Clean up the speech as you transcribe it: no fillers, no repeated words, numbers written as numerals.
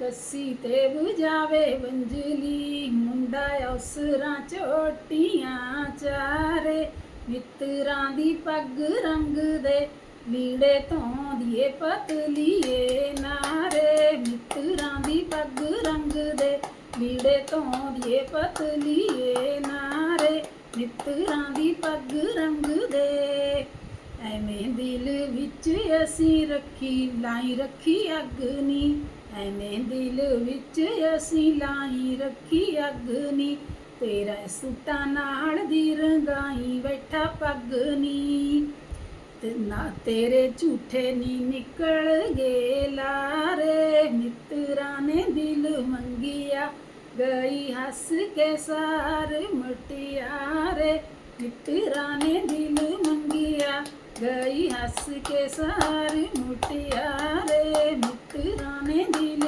कस्सी ते बुझावे वंजली मुंडा उसरां चोटियां चारे मित्तरां दी पग रंग दे लीड़े धोंदिए पतलीए नारे मित्तरां दी पग रंग दे लीड़े धोंदिए पतलीए नारे मित्तरां दी पग रंग दे ਐਵੇਂ ਦਿਲ ਵਿੱਚ ਅਸੀਂ ਰੱਖੀ ਲਾਈ ਰੱਖੀ ਅੱਗ ਨੀ ਐਵੇਂ ਦਿਲ ਵਿੱਚ ਅਸੀਂ ਲਾਈ ਰੱਖੀ ਅੱਗ ਨੀ ਤੇਰਾ ਸੂਟਾਂ ਨਾਲ ਦੀ ਰੰਗਾਈ ਬੈਠਾ ਪੱਗ ਨੀ ਤੇ ਨਾ ਤੇਰੇ ਝੂਠੇ ਨੀ ਨਿਕਲ ਗਏ ਲਾਰੇ ਮਿੱਤਰਾਂ ਨੇ ਦਿਲ ਮੰਗਿਆ ਗਈ ਹੱਸ ਕੇ ਸਾਰ ਮਟਿਆਰੇ ਮਿੱਤਰਾਂ ਨੇ ਦਿਲ ਮੰਗਿਆ गई हंस के सारे मुटियारे मित्तरां ने दिल